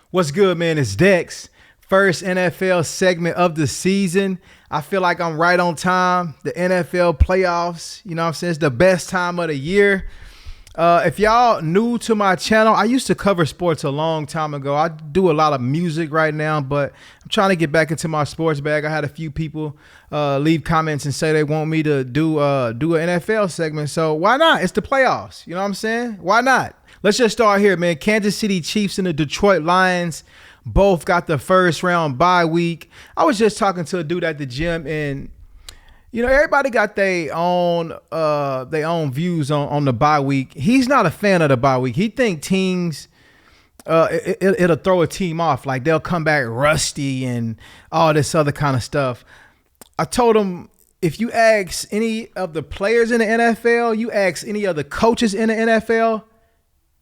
What's good, man? It's Dex. First NFL segment of the season. I feel like I'm right on time. The NFL playoffs, you know what I'm saying? It's the best time of the year. If y'all new to my channel, I used to cover sports a long time ago. I do a lot of music right now, but I'm trying to get back into my sports bag. I had a few people leave comments and say they want me to do an NFL segment. So why not? It's the playoffs. You know what I'm saying? Why not? Let's just start here, man. Kansas City Chiefs and the Detroit Lions both got the first round bye week. I was just talking to a dude at the gym, and you know, everybody got their own views on the bye week. He's not a fan of the bye week. He think teams it'll throw a team off, like they'll come back rusty and all this other kind of stuff. I told him, if you ask any of the players in the NFL, you ask any of the coaches in the NFL,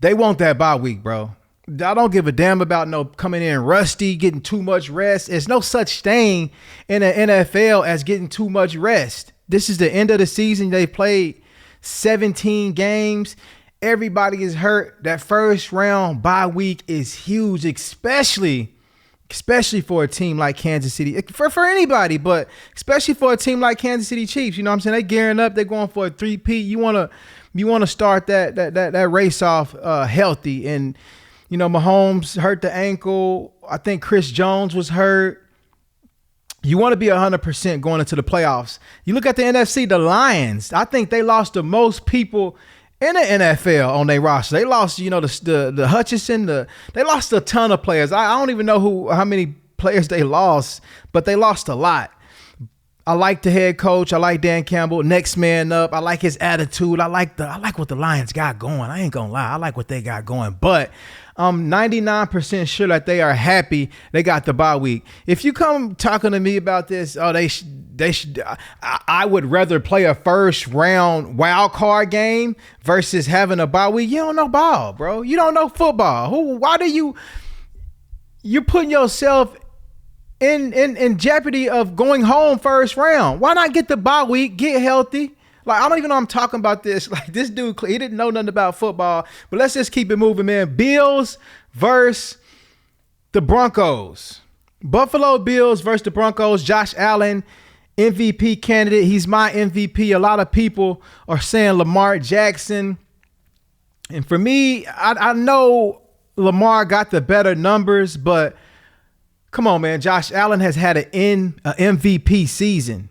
they want that bye week, bro. I don't give a damn about no coming in rusty, getting too much rest. There's no such thing in the NFL as getting too much rest. This is the end of the season. They played 17 games. Everybody is hurt. That first round bye week is huge, especially for a team like Kansas City. For anybody, but especially for a team like Kansas City Chiefs. You know what I'm saying? They gearing up. They're going for a 3-peat. You want to start that race off healthy. And you know, Mahomes hurt the ankle. I think Chris Jones was hurt. You want to be 100% going into the playoffs. You look at the NFC, the Lions. I think they lost the most people in the NFL on their roster. They lost, you know, the Hutchinson. They lost a ton of players. I don't even know how many players they lost, but they lost a lot. I like the head coach. I like Dan Campbell. Next man up. I like his attitude. I like what the Lions got going. I ain't gonna lie. I like what they got going. But I'm 99% sure that they are happy they got the bye week. If you come talking to me about this, I would rather play a first round wild card game versus having a bye week. You don't know ball, bro. You don't know football. Why do you're putting yourself in jeopardy of going home first round? Why not get the bye week, get healthy? Like, I don't even know I'm talking about this. Like, this dude, he didn't know nothing about football, but let's just keep it moving, man. Bills versus the Broncos. Buffalo Bills versus the Broncos. Josh Allen, MVP candidate. He's my MVP. A lot of people are saying Lamar Jackson. And for me, I know Lamar got the better numbers, but come on, man. Josh Allen has had an MVP season.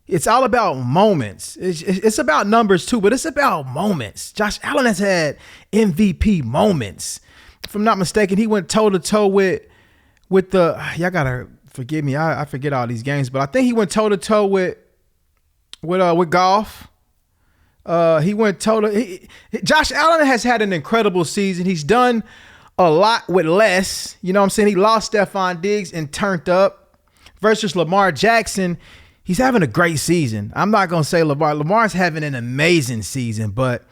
It's all about moments. It's about numbers too, but it's about moments. Josh Allen has had MVP moments. If I'm not mistaken, he went toe-to-toe with the, y'all gotta forgive me, I forget all these games, but I think he went toe-to-toe with Goff. He went Josh Allen has had an incredible season. He's done a lot with less. You know what I'm saying? He lost Stephon Diggs and turned up. Versus Lamar Jackson, he's having a great season. I'm not going to say Lamar. Lamar's having an amazing season, but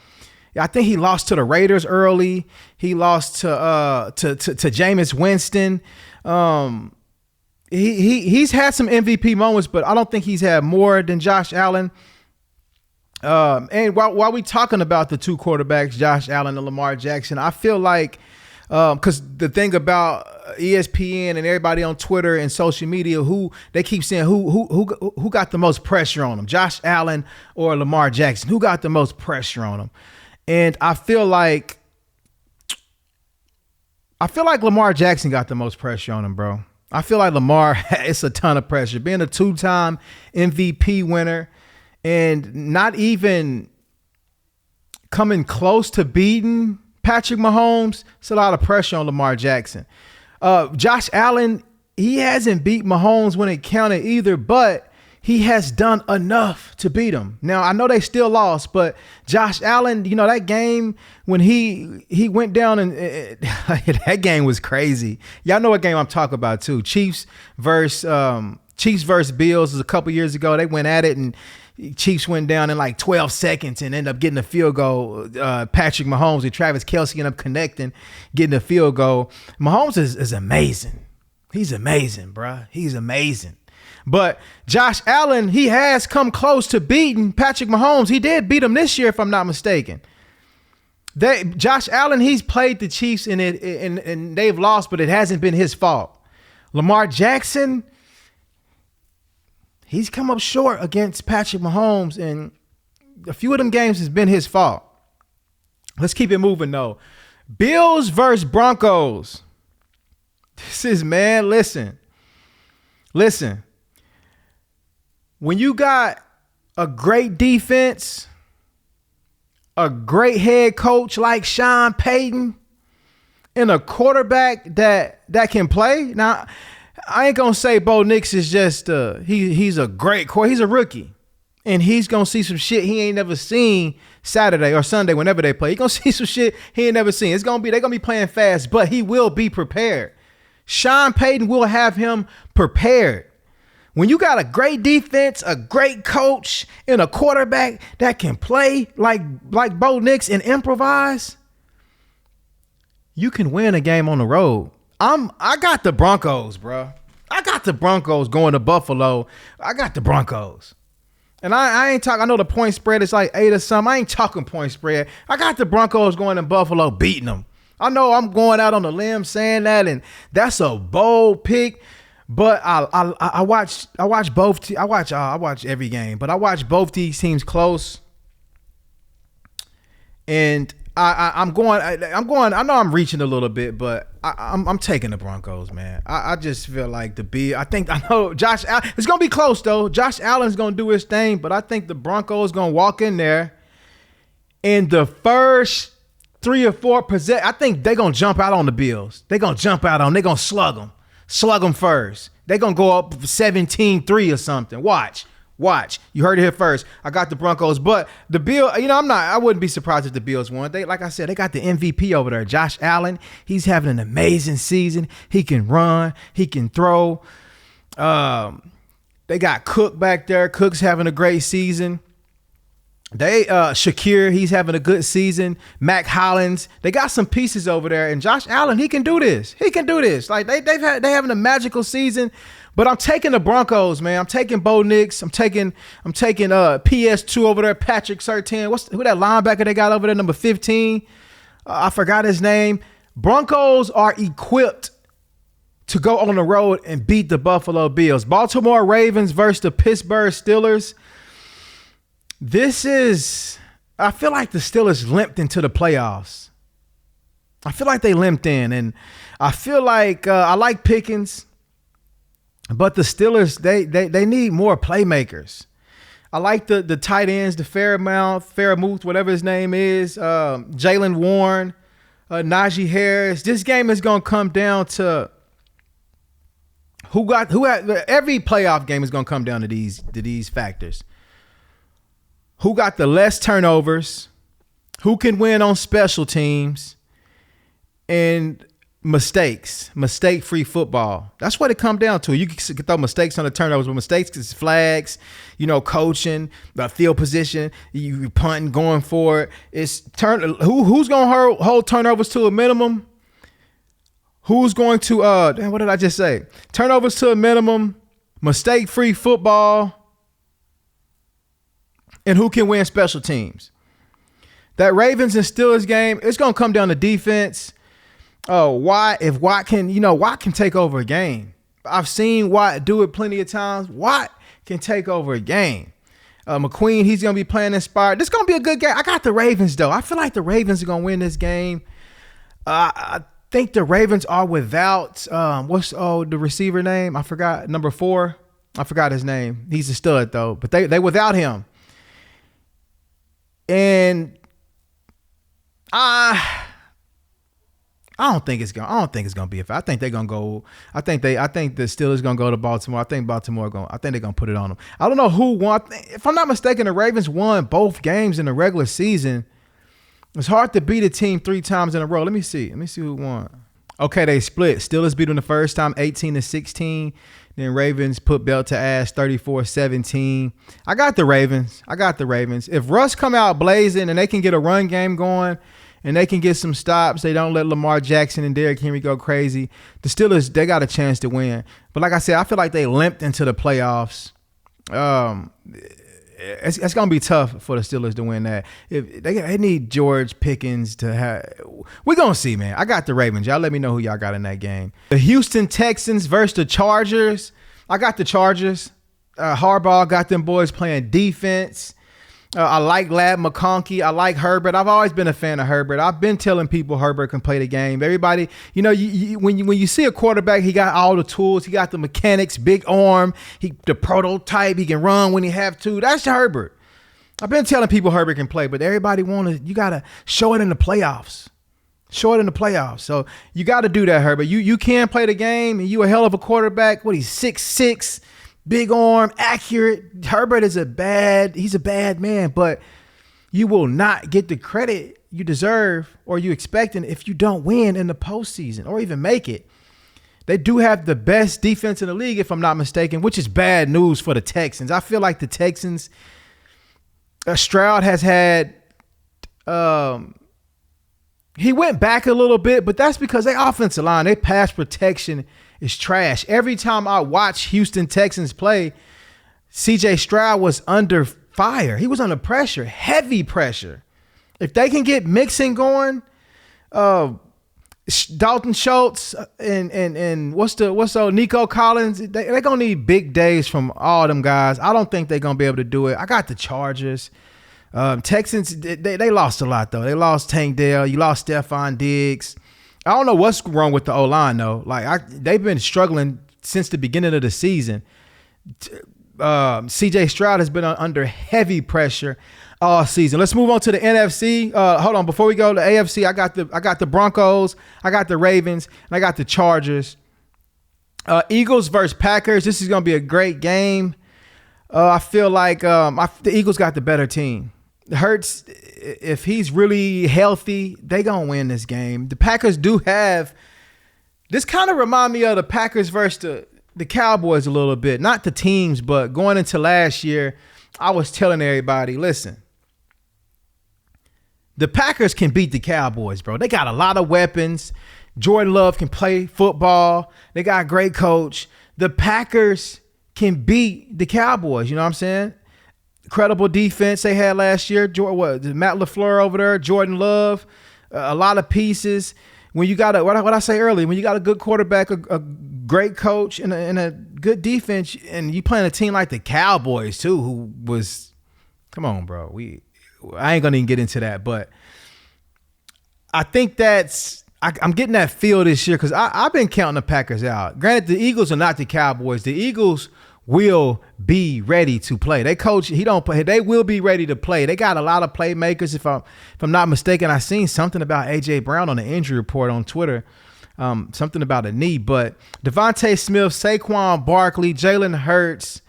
I think he lost to the Raiders early. He lost to Jameis Winston. He's had some MVP moments, but I don't think he's had more than Josh Allen. And while we talking about the two quarterbacks, Josh Allen and Lamar Jackson, I feel like because the thing about ESPN and everybody on Twitter and social media, they keep saying who got the most pressure on them, Josh Allen or Lamar Jackson? Who got the most pressure on them? And I feel like Lamar Jackson got the most pressure on him, bro. I feel like Lamar, it's a ton of pressure. Being a two-time MVP winner and not even coming close to beating Patrick Mahomes, it's a lot of pressure on Lamar Jackson. Josh Allen, he hasn't beat Mahomes when it counted either, but he has done enough to beat him. Now, I know they still lost, but Josh Allen, you know, that game when he went down and that game was crazy. Y'all know what game I'm talking about too. Chiefs versus Bills was a couple years ago. They went at it and Chiefs went down in like 12 seconds and ended up getting a field goal. Patrick Mahomes and Travis Kelce ended up connecting, getting a field goal. Mahomes is amazing. He's amazing, bruh. He's amazing. But Josh Allen, he has come close to beating Patrick Mahomes. He did beat him this year, if I'm not mistaken. Josh Allen, he's played the Chiefs and they've lost, but it hasn't been his fault. Lamar Jackson, he's come up short against Patrick Mahomes, and a few of them games has been his fault. Let's keep it moving, though. Bills versus Broncos. This is, man, listen. When you got a great defense, a great head coach like Sean Payton, and a quarterback that can play. Now, I ain't gonna say Bo Nix is just he's a great quarterback. He's a rookie, and he's gonna see some shit he ain't never seen Saturday or Sunday whenever they play. He's gonna see some shit he ain't never seen. They're gonna be playing fast, but he will be prepared. Sean Payton will have him prepared. When you got a great defense, a great coach, and a quarterback that can play like Bo Nix and improvise, you can win a game on the road. I got the Broncos, bro. I got the Broncos going to Buffalo. I got the Broncos. And I ain't talking, I know the point spread is like 8 or something. I ain't talking point spread. I got the Broncos going to Buffalo, beating them. I know I'm going out on a limb saying that, and that's a bold pick. But I watch both. I watch every game, but I watch both these teams close. And I'm going. I know I'm reaching a little bit, but I'm taking the Broncos, man. I just feel like I know Josh Allen. It's gonna be close though. Josh Allen's gonna do his thing, but I think the Broncos gonna walk in there, and the first 3 or 4 possessions, I think they're gonna jump out on the Bills. They're gonna slug them first. They're gonna go up 17-3 or something. Watch. You heard it here first. I got the Broncos, but the Bills, I wouldn't be surprised if the Bills won. Like I said, they got the MVP over there, Josh Allen. He's having an amazing season. He can run, he can throw. They got Cook back there. Cook's having a great season. Shakir, he's having a good season. Mac Hollins, they got some pieces over there, and Josh Allen, he can do this. Like they having a magical season. But I'm taking the Broncos, man. I'm taking Bo Nix. I'm taking PS2 over there, Patrick Surtain. Who that linebacker they got over there, number 15? I forgot his name. Broncos are equipped to go on the road and beat the Buffalo Bills. Baltimore Ravens versus the Pittsburgh Steelers. I feel like the Steelers limped into the playoffs. I feel like they limped in, and I feel like I like Pickens, but the Steelers, they need more playmakers. I like the tight ends, the Fairmouth, whatever his name is, Jalen Warren, Najee Harris. This game is gonna come down to every playoff game is gonna come down to these factors. Who got the less turnovers, who can win on special teams, and mistake-free football. That's what it comes down to. You can throw mistakes on the turnovers, but mistakes is flags, coaching, the field position, you punting, going for it. It's who's going to hold turnovers to a minimum? Who's going to, what did I just say? Turnovers to a minimum, mistake-free football, and who can win special teams. That Ravens and Steelers game, it's going to come down to defense. Watt can take over a game. I've seen Watt do it plenty of times. Watt can take over a game. McQueen, he's going to be playing inspired. This is going to be a good game. I got the Ravens, though. I feel like the Ravens are going to win this game. I think the Ravens are without, what's the receiver name? I forgot. Number 4. I forgot his name. He's a stud, though. But they without him. And I don't think it's gonna be a fair. I think they're gonna go. I think the Steelers gonna go to Baltimore. I think they're gonna put it on them. I don't know who won. If I'm not mistaken, the Ravens won both games in the regular season. It's hard to beat a team 3 times in a row. Let me see who won. Okay, they split. Steelers beat them the first time, 18-16. Then Ravens put belt to ass, 34-17. I got the Ravens. If Russ come out blazing and they can get a run game going and they can get some stops, they don't let Lamar Jackson and Derrick Henry go crazy, the Steelers, they got a chance to win. But like I said, I feel like they limped into the playoffs. it's going to be tough for the Steelers to win that. If they need George Pickens to have. We're going to see, man. I got the Ravens. Y'all let me know who y'all got in that game. The Houston Texans versus the Chargers. I got the Chargers. Harbaugh got them boys playing defense. I like Lad McConkey. I like Herbert. I've always been a fan of Herbert. I've been telling people Herbert can play the game. Everybody, when you see a quarterback, he got all the tools. He got the mechanics, big arm. The prototype. He can run when he have to. That's Herbert. I've been telling people Herbert can play, but everybody you got to show it in the playoffs. Show it in the playoffs. So you got to do that, Herbert. You can play the game, and you a hell of a quarterback. He's 6'6", big arm, accurate. Herbert is he's a bad man, but you will not get the credit you deserve or you expecting if you don't win in the postseason or even make it. They do have the best defense in the league, if I'm not mistaken, which is bad news for the Texans. I feel like the Texans, Stroud has had, he went back a little bit, but that's because their offensive line, their pass protection is trash. Every time I watch Houston Texans play, CJ Stroud was under fire. He was under pressure, heavy pressure. If they can get Mixon going, Dalton Schultz and what's Nico Collins, they're gonna need big days from all them guys. I don't think they're gonna be able to do it. I got the Chargers. Texans, they lost a lot though. They lost Tank Dell. You lost Stephon Diggs. I don't know what's wrong with the O-line, though. They've been struggling since the beginning of the season. CJ Stroud has been under heavy pressure all season. Let's move on to the NFC. Hold on, before we go to AFC, I got the Broncos, I got the Ravens, and I got the Chargers. Eagles versus Packers. This is going to be a great game. I feel like the Eagles got the better team. Hurts, if he's really healthy, they gonna win this game. The Packers do have this kind of remind me of the Packers versus the Cowboys a little bit. Not the teams, but going into last year, I was telling everybody, listen, the Packers can beat the Cowboys, bro. They got a lot of weapons. Jordan Love can play football. They got a great coach. The Packers can beat the Cowboys, you know what I'm saying? Incredible defense they had last year. Matt LaFleur over there, Jordan Love, a lot of pieces. When you got what I say earlier, when you got a good quarterback, a great coach, and a good defense, and you playing a team like the Cowboys too, who was, come on, bro. I ain't gonna even get into that, but I think I'm getting that feel this year because I've been counting the Packers out. Granted, the Eagles are not the Cowboys. The Eagles will be ready to play. They coach, he don't play. They will be ready to play. They got a lot of playmakers. If I'm not mistaken, I seen something about A.J. Brown on the injury report on Twitter. Something about a knee. But Devontae Smith, Saquon Barkley, Jalen Hurts,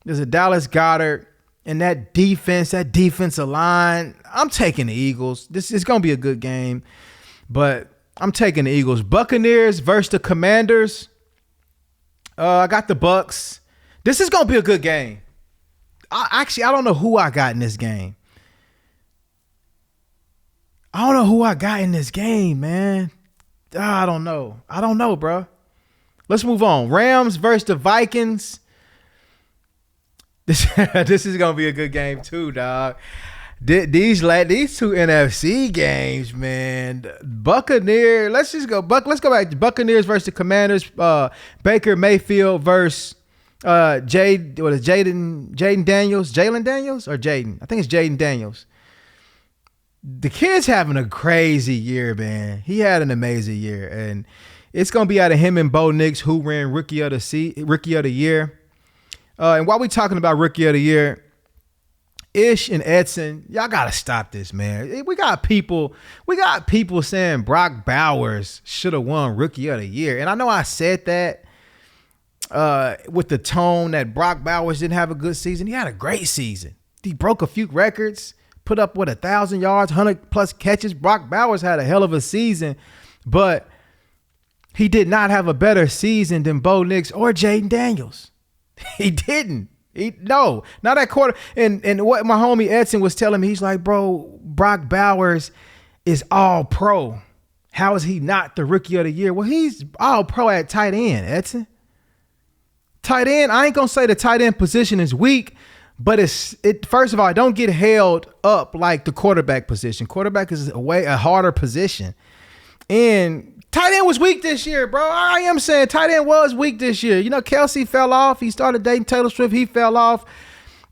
there's a Dallas Goedert, and that defensive line. I'm taking the Eagles. This is going to be a good game, but I'm taking the Eagles. Buccaneers versus the Commanders. I got the Bucks. This is going to be a good game. I don't know who I got in this game. Man. I don't know, bro. Let's move on. Rams versus the Vikings. This is going to be a good game too, dog. These two NFC games, man. Buccaneers. Let's go back to Buccaneers versus the Commanders. Baker Mayfield versus Jalen Daniels? Jalen Daniels or Jaden? I think it's Jaden Daniels. The kid's having a crazy year, man. He had an amazing year, and it's gonna be out of him and Bo Nix, who ran Rookie of the Year. And while we talking about Rookie of the Year, Ish and Edson, y'all gotta stop this, man. We got people saying Brock Bowers should have won Rookie of the Year, and I know I said that with the tone that Brock Bowers didn't have a good season. He had a great season. He broke a few records, put up 1,000 yards, 100+ catches. Brock Bowers had a hell of a season, but he did not have a better season than Bo Nix or Jaden Daniels. He didn't. Not that quarter. And what my homie Edson was telling me, he's like, bro, Brock Bowers is all pro. How is he not the Rookie of the Year? Well, he's all pro at tight end, Edson. Tight end, I ain't going to say the tight end position is weak, But first of all, don't get held up like the quarterback position. Quarterback is a harder position. And tight end was weak this year, bro. I am saying tight end was weak this year. You know, Kelsey fell off. He started dating Taylor Swift. He fell off.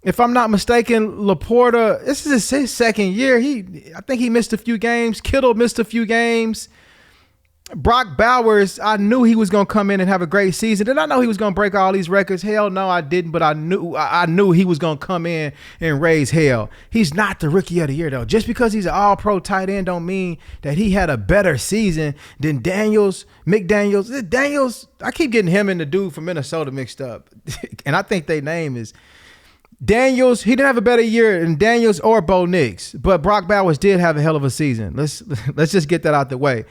If I'm not mistaken, Laporta, this is his second year. I think he missed a few games. Kittle missed a few games. Brock Bowers, I knew he was going to come in and have a great season. Did I know he was going to break all these records? Hell no, I didn't, but I knew he was going to come in and raise hell. He's not the rookie of the year, though. Just because he's an all-pro tight end don't mean that he had a better season than McDaniels. Daniels, I keep getting him and the dude from Minnesota mixed up. And I think their name is Daniels. He didn't have a better year than Daniels or Bo Nix, but Brock Bowers did have a hell of a season. Let's just get that out the way.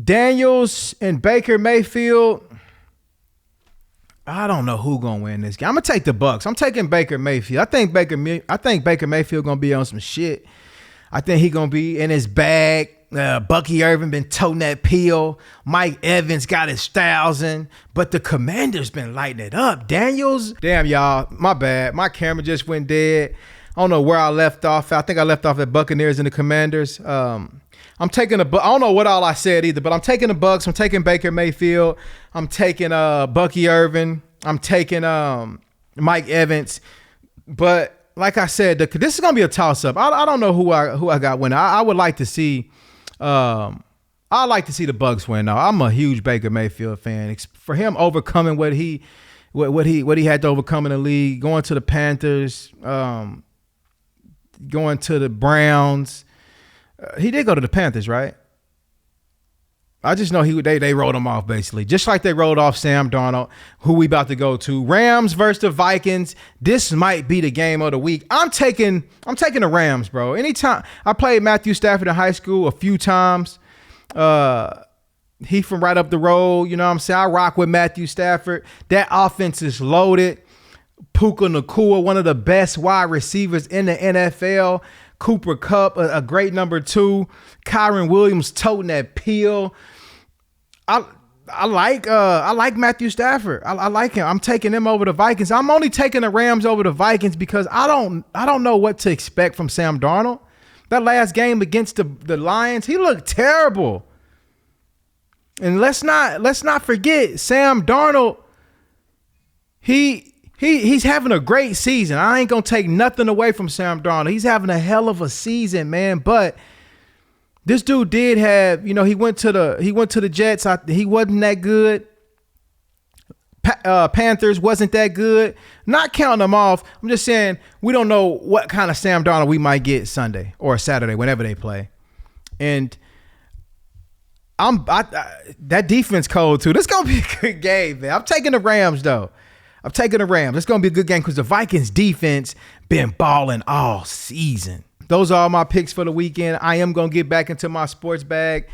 Daniels and Baker Mayfield, I don't know who gonna win this game. I'm gonna take the Bucs. I'm taking Baker Mayfield. I think Baker Mayfield gonna be on some shit. I think he gonna be in his bag. Bucky Irvin been toting that pill. Mike Evans got his 1,000, but the Commanders been lighting it up. Daniels, damn y'all, my bad. My camera just went dead. I don't know where I left off. I think I left off at Buccaneers and the Commanders. I'm taking I don't know what all I said either, but I'm taking the Bucs. I'm taking Baker Mayfield. I'm taking Bucky Irvin. I'm taking Mike Evans. But like I said, this is gonna be a toss-up. I don't know who I got winning. I would like to see. I'd like to see the Bucs win. Now I'm a huge Baker Mayfield fan. For him overcoming what he had to overcome in the league, going to the Panthers. Going to the Browns. He did go to the Panthers, right? I just know they wrote him off basically. Just like they wrote off Sam Darnold, who we about to go to. Rams versus the Vikings. This might be the game of the week. I'm taking the Rams, bro. Anytime I played Matthew Stafford in high school a few times. He from right up the road, you know what I'm saying? I rock with Matthew Stafford. That offense is loaded. Puka Nacua, one of the best wide receivers in the NFL. Cooper Kupp, a great number 2. Kyron Williams toting that pill. I like Matthew Stafford. I like him. I'm taking him over the Vikings. I'm only taking the Rams over the Vikings because I don't know what to expect from Sam Darnold. That last game against the Lions, he looked terrible. And let's not forget Sam Darnold. He's having a great season. I ain't gonna take nothing away from Sam Darnold. He's having a hell of a season, man. But this dude did have, you know, he went to the Jets. He wasn't that good. Panthers wasn't that good. Not counting them off. I'm just saying we don't know what kind of Sam Darnold we might get Sunday or Saturday, whenever they play. And that defense cold too. This gonna be a good game, man. I'm taking the Rams though. I'm taking the Rams. It's going to be a good game because the Vikings defense been balling all season. Those are all my picks for the weekend. I am going to get back into my sports bag.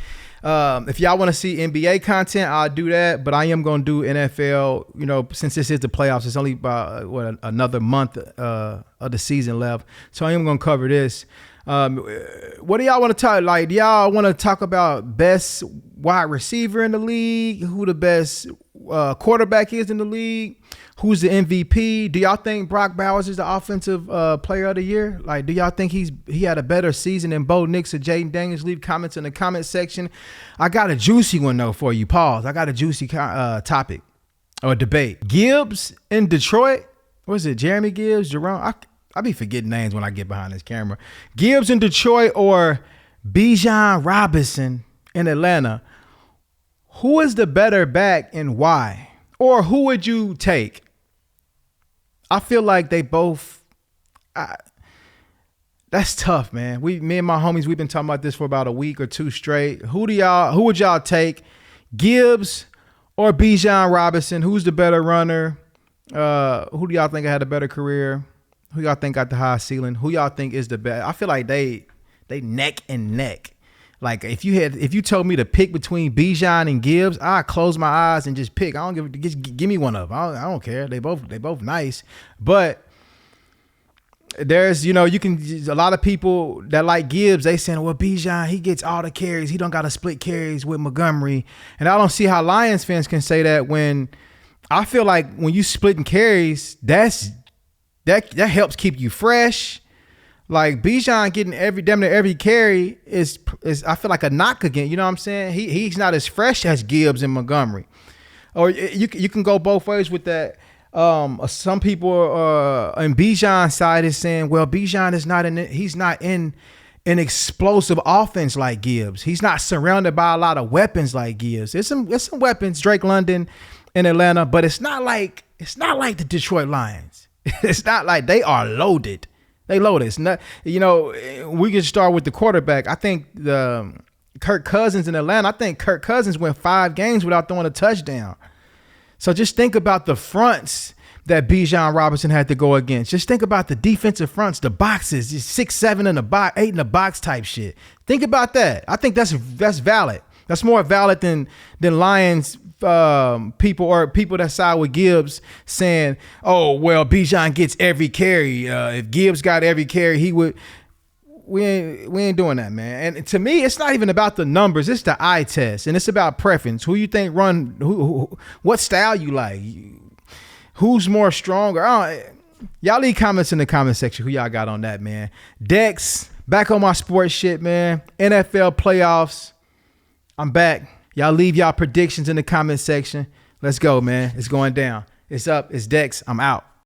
If y'all want to see NBA content, I'll do that. But I am going to do NFL, you know, since this is the playoffs. It's only about another month of the season left. So I am going to cover this. What do y'all want to talk? Like, do y'all want to talk about best wide receiver in the league? Who the best quarterback is in the league? Who's the MVP? Do y'all think Brock Bowers is the offensive player of the year? Like, do y'all think he had a better season than Bo Nix or Jaden Daniels? Leave comments in the comment section. I got a juicy one though for you. Pause. I got a juicy topic or debate. Gibbs in Detroit. What is it? Jeremy Gibbs, Jerome. I be forgetting names when I get behind this camera. Gibbs in Detroit or Bijan Robinson in Atlanta. Who is the better back and why? Or who would you take? I feel like they both. That's tough, man. Me and my homies, we've been talking about this for about a week or two straight. Who would y'all take? Gibbs or Bijan Robinson? Who's the better runner? Who do y'all think had a better career? Who y'all think got the high ceiling? Who y'all think is the best? I feel like they neck and neck. Like if you told me to pick between Bijan and Gibbs, I'd close my eyes and just pick. I don't give me one of them. I don't care. They both nice. But there's, you know, a lot of people that like Gibbs, they saying, well, Bijan, he gets all the carries. He don't got to split carries with Montgomery. And I don't see how Lions fans can say that when I feel like when you splitting carries, that helps keep you fresh. Like Bijan getting damn near every carry is I feel like a knock again. You know what I'm saying? He's not as fresh as Gibbs and Montgomery. Or you can go both ways with that. Some people on Bijan's side is saying, well, Bijan he's not in an explosive offense like Gibbs. He's not surrounded by a lot of weapons like Gibbs. There's some weapons, Drake London in Atlanta, but it's not like the Detroit Lions. It's not like they are loaded. They loaded. It's not, we can start with the quarterback. I think Kirk Cousins in Atlanta, I think Kirk Cousins went 5 games without throwing a touchdown. So just think about the fronts that Bijan Robinson had to go against. Just think about the defensive fronts, the boxes, 6-7 in the box, 8 in the box type shit. Think about that. I think that's valid. That's more valid than Lions people or people that side with Gibbs saying, oh, well, Bijan gets every carry. If Gibbs got every carry, he would. We ain't doing that, man. And to me, it's not even about the numbers. It's the eye test, and it's about preference. Who you think what style you like? Who's more stronger? Y'all leave comments in the comment section. Who y'all got on that, man? Dex, back on my sports shit, man. NFL playoffs. I'm back. Y'all leave y'all predictions in the comment section. Let's go, man. It's going down. It's up. It's Dex. I'm out.